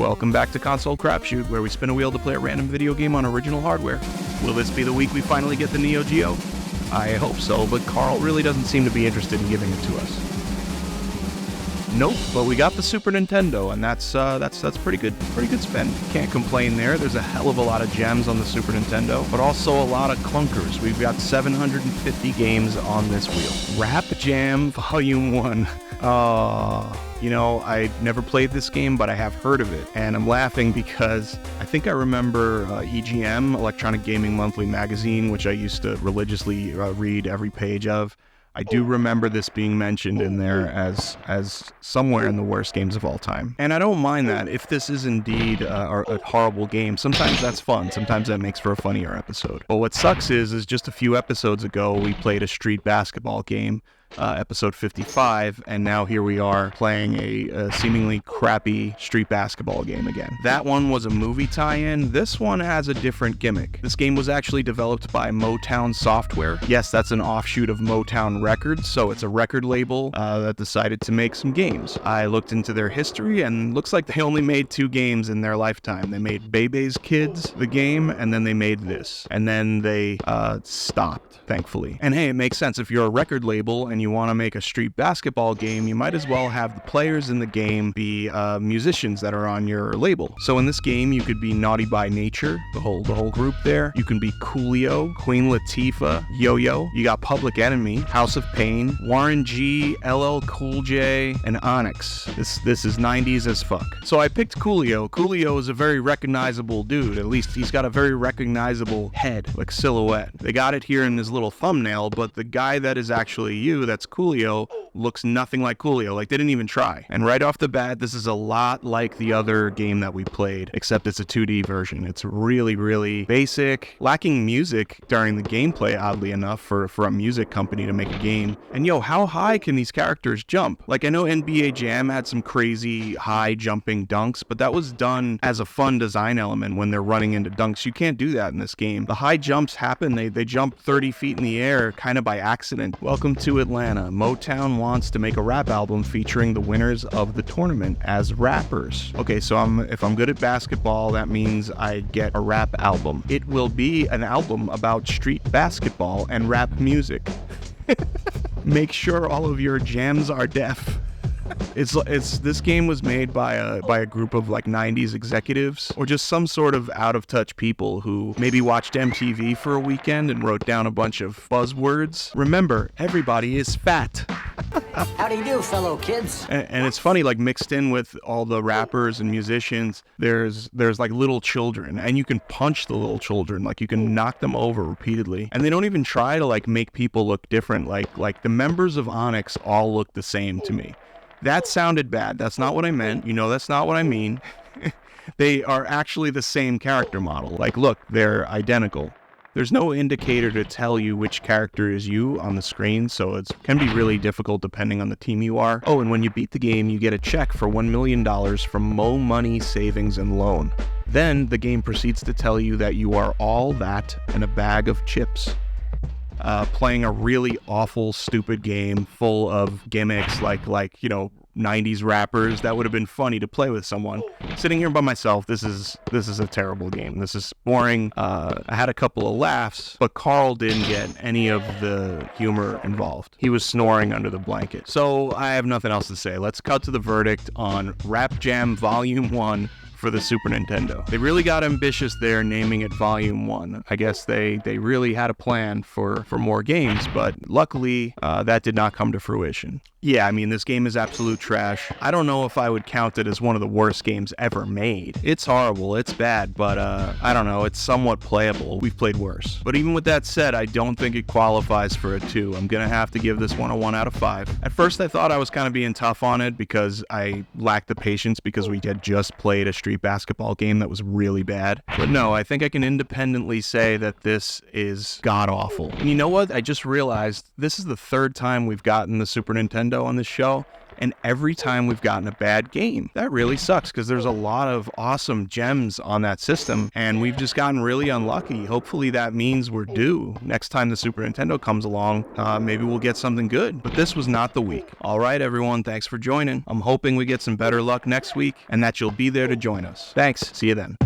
Welcome back to Console Crapshoot, where we spin a wheel to play a random video game on original hardware. Will this be the week we finally get the Neo Geo? I hope so, but Carl really doesn't seem to be interested in giving it to us. Nope, but we got the Super Nintendo, and that's pretty good spend. Can't complain there. There's a hell of a lot of gems on the Super Nintendo, but also a lot of clunkers. We've got 750 games on this wheel. Rap Jam Volume 1. I never played this game, but I have heard of it, and I'm laughing because I think I remember EGM, Electronic Gaming Monthly Magazine, which I used to religiously read every page of. I do remember this being mentioned in there as somewhere in the worst games of all time. And I don't mind that. If this is indeed a horrible game, sometimes that's fun. Sometimes that makes for a funnier episode. But what sucks is just a few episodes ago, we played a street basketball game, episode 55, and now here we are playing a seemingly crappy street basketball game again. That one was a movie tie-in. This one has a different gimmick. This game was actually developed by Motown Software. Yes, that's an offshoot of Motown Records, so it's a record label that decided to make some games. I looked into their history, and looks like they only made 2 games in their lifetime. They made Bebe's Kids, the game, and then they made this. And then they stopped, thankfully. And hey, it makes sense. If you're a record label and you want to make a street basketball game, you might as well have the players in the game be musicians that are on your label. So in this game, you could be Naughty by Nature, the whole group there. You can be Coolio, Queen Latifah, Yo-Yo. You got Public Enemy, House of Pain, Warren G, LL Cool J, and Onyx. This is 90s as fuck. So I picked Coolio. Coolio is a very recognizable dude. At least he's got a very recognizable head, like silhouette. They got it here in his little thumbnail, but the guy that is actually you, that's Coolio, looks nothing like Coolio. Like, they didn't even try. And right off the bat, this is a lot like the other game that we played, except it's a 2D version. It's really, really basic, lacking music during the gameplay, oddly enough, for a music company to make a game. And how high can these characters jump? Like, I know NBA Jam had some crazy high jumping dunks, but that was done as a fun design element when they're running into dunks. You can't do that in this game. The high jumps happen. They jump 30 feet in the air kind of by accident. Welcome to Atlanta. Motown wants to make a rap album featuring the winners of the tournament as rappers. Okay, so if I'm good at basketball, that means I get a rap album. It will be an album about street basketball and rap music. Make sure all of your jams are deaf. This game was made by a group of like 90s executives, or just some sort of out of touch people who maybe watched MTV for a weekend and wrote down a bunch of buzzwords. Remember, everybody is fat. How do you do, fellow kids? And it's funny, like, mixed in with all the rappers and musicians, there's like little children, and you can punch the little children, like you can knock them over repeatedly. And they don't even try to like make people look different. Like the members of Onyx all look the same to me. That sounded bad. That's not what I meant. That's not what I mean. They are actually the same character model. Like, look, they're identical. There's no indicator to tell you which character is you on the screen, so it can be really difficult depending on the team you are. Oh, and when you beat the game, you get a check for $1 million from Mo Money Savings and Loan. Then the game proceeds to tell you that you are all that and a bag of chips. Playing a really awful, stupid game full of gimmicks like 90s rappers. That would have been funny to play with someone. Sitting here by myself, this is a terrible game. This is boring. I had a couple of laughs, but Carl didn't get any of the humor involved. He was snoring under the blanket. So I have nothing else to say. Let's cut to the verdict on Rap Jam Volume 1 for the Super Nintendo. They really got ambitious there naming it Volume 1. I guess they really had a plan for more games, but luckily that did not come to fruition. Yeah, I mean, this game is absolute trash. I don't know if I would count it as one of the worst games ever made. It's horrible, it's bad, but I don't know, it's somewhat playable. We've played worse. But even with that said, I don't think it qualifies for a 2. I'm gonna have to give this one a 1 out of 5. At first I thought I was kind of being tough on it because I lacked the patience because we had just played a street basketball game that was really bad. But no, I think I can independently say that this is god-awful. And you know what? I just realized this is the 3rd time we've gotten the Super Nintendo on this show, and every time we've gotten a bad game. That really sucks because there's a lot of awesome gems on that system, and we've just gotten really unlucky. Hopefully that means we're due. Next time the Super Nintendo comes along, maybe we'll get something good. But this was not the week. All right, everyone, thanks for joining. I'm hoping we get some better luck next week and that you'll be there to join us. Thanks. See you then.